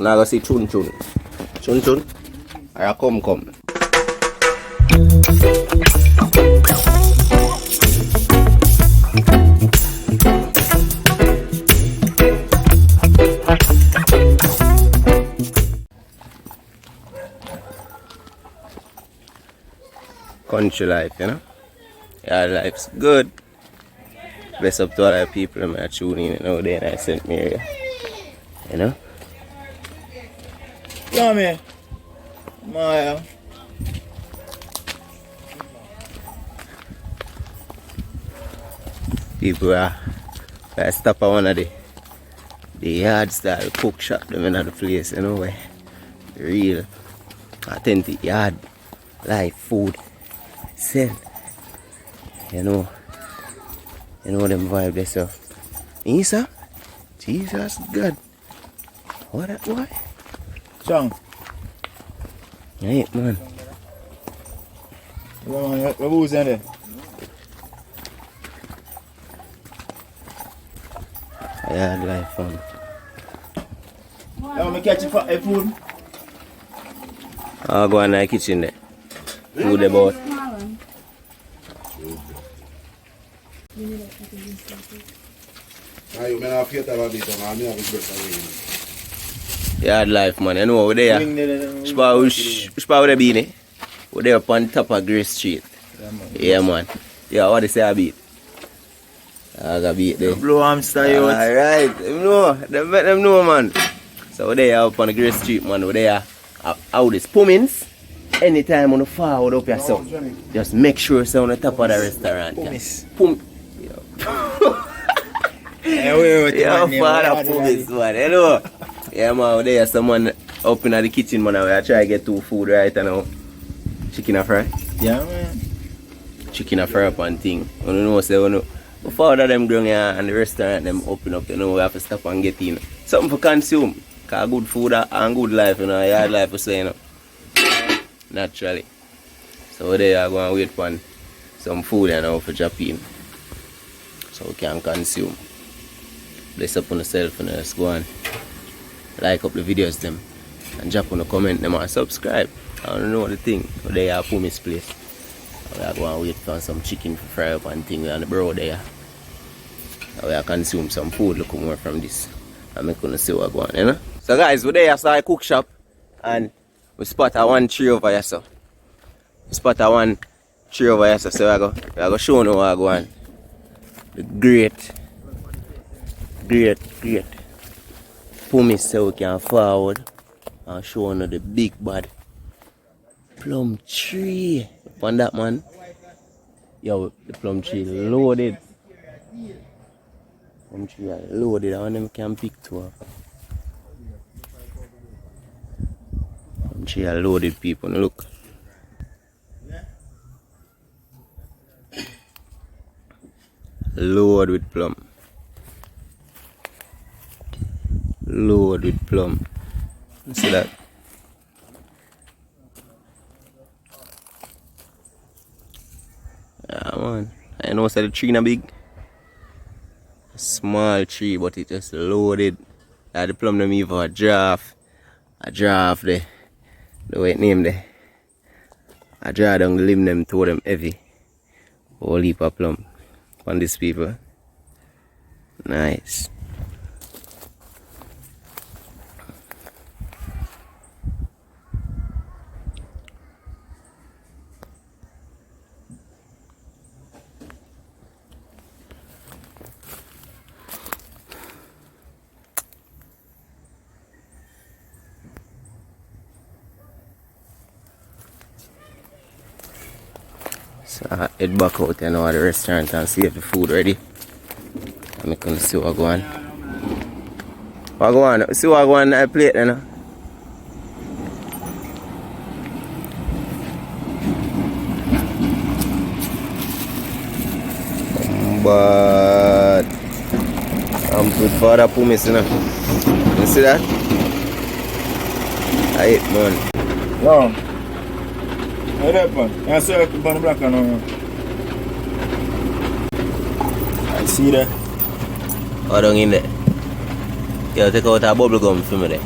Now go see chun chun. Chun chun. I come. Country life, you know. Yeah, life's good. Bless up to all the people that are tuning in out there in St. Mary. You know? Come here. Maya. People are stop at one of the yard style cook shop them in the place, you know, where the real authentic yard life food sell. You know them vibe there, so Isa, Jesus God. What that boy? Chong. Hey man. Who's in there? Yard life fun. I want to catch you for a food. I'll go in the kitchen there. Food about. Yard life, man. You know we're there. Which part would be, ne? We're there up on top of Grace Street. Yeah, man. Yeah, what they say I beat? I got beat there. Blow hamster out. Alright, them let them know, man. So we're there up on the Grace Street, man. We're there out this Pummins. Anytime on the forward up yourself, just make sure it's on the top of the restaurant. Pumis. Yeah, father Pumis, man. You know? Yeah, man, there someone up in the kitchen, man. I try to get two food right now. Chicken and fry. Yeah, man. Chicken and fry up and thing. You know, say, before them down here and the restaurant them open up, you know, we have to stop and get in. Something for consume. Cause good food and good life, you know, yard life, you know. Naturally. So they are going to wait for some food you know, for Japan. So we can consume. Bless up on yourself and just go and like up the videos them. And drop on a comment them and subscribe. I don't know the thing. But they are Pumis place. We are going to wait for some chicken for fry up and thing on the brow there. So we are consume some food look more from this. I'm going to see what going on, you know. So guys, we're there at a cook shop and we spot a one tree over here, so. We spot a one tree over here, so we go show you what I go on. The great Pumis, so we can forward and show you the big bad plum tree. On that man, yo, the plum tree loaded. Plum tree loaded, I want them can pick two up. She are loaded people, look. Load with plum. Load with plum. You see that? Yeah man. I know the tree not big. A small tree but it just loaded. The plum them even a draft. A draft there. The way it named there. I draw down the limb them to them heavy. Whole heap of plum on these people. Nice. So I head back out you know, at the restaurant and see if the food ready. I'm gonna see what go on. What go on? See what go on that plate you know. But I'm good for the Pumis you know. You see that? I eat man. No. What happened? I saw it on the black and I see that. Oh, down in there. Yeah, take out a bubble gum for me there.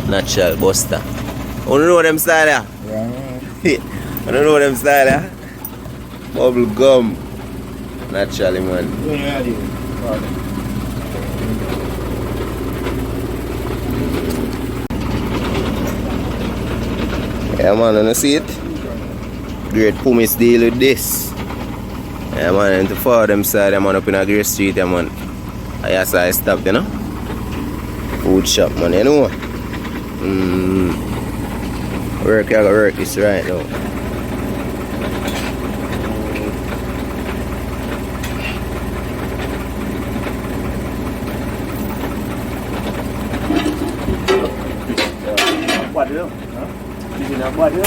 Natural buster. You don't know them style, yeah? Yeah. I don't know them style, yeah? Bubble gum. Naturally, man. Yeah, Yeah, man, you see it? Great pumice deal with this. Yeah, man, and to follow them side, man, up in a great street, yeah, man. I saw I stopped, you know? Food shop, man, you know? Work, I gotta work this right now. What do you? You know what do you?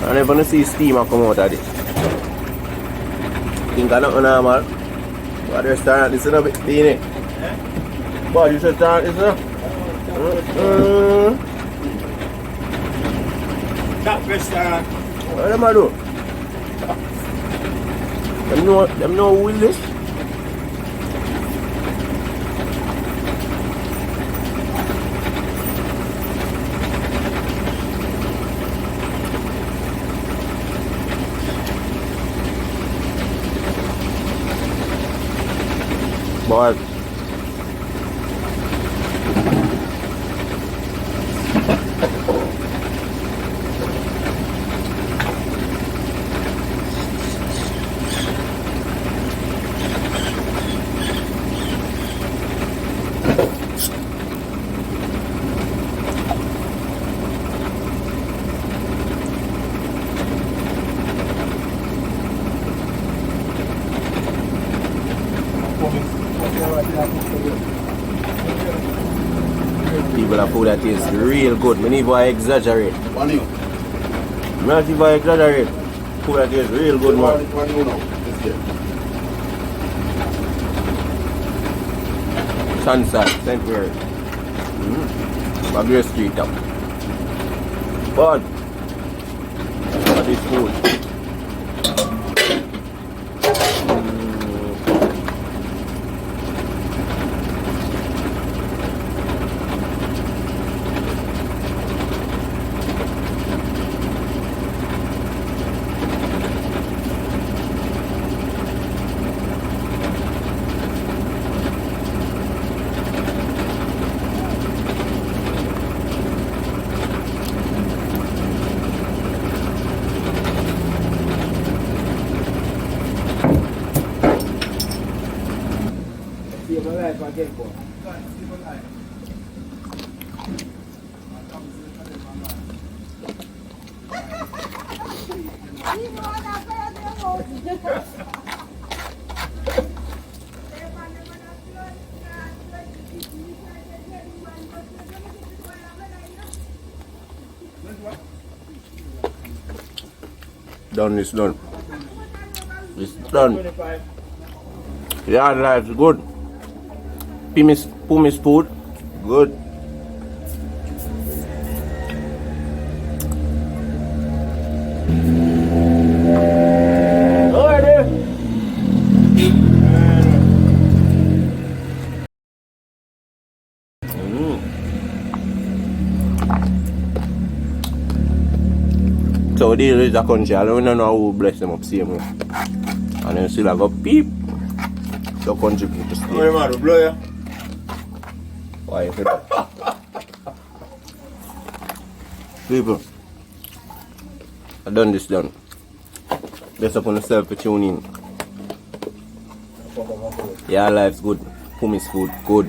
I never see steam come out of this. Think I not normal. But the restaurant is a bit clean. But this restaurant is a That restaurant. what am I doing? Them know who is this? But people have food that tastes real good. Many if I exaggerate. What do you? Not if I exaggerate. Food that tastes real good, man. What do you know? This year. Sunset, St. Mary. Bagre Street up. But what is food? Done, it's done. It's done. Yard life's good. Pumice food, good. So this is a country, I don't know who bless them up same way. And then still I go peep. The country people stay. What am I, blow ya? Why is it? People, I done this done. Just upon yourself to tune in. Yeah, life's good. Pumi's food, good.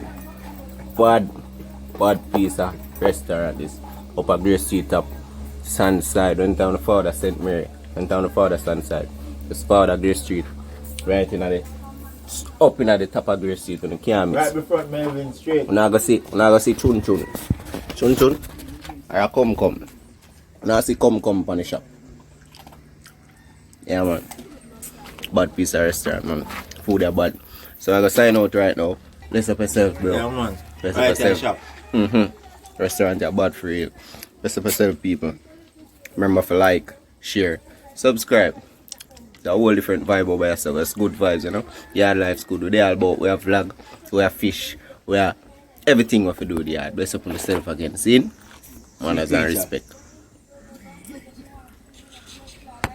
Bad piece of restaurant is up a Great Street top. Sunside, went down the father St. Mary. Went down the father Sunside. Just father Great Street. Right in the up in the top of Great Street when you can't miss. Right before Melvin Street. When I go see chun chun. Chun chun. Or come. Now I see come on the shop. Yeah man. Bad piece of restaurant man. Food are bad. So I go sign out right now. Bless up yourself, bro. Yeah man. Bless Right up in the yourself. shop. Restaurant are bad for you. Bless up yourself, people. Remember to like, share, subscribe. It's a whole different vibe over yourself. It's good vibes, you know. Yard life's good. We all about. We have vlog, we have fish, we have everything we have to do with the yard. Bless up on yourself again. See? Manners and respect.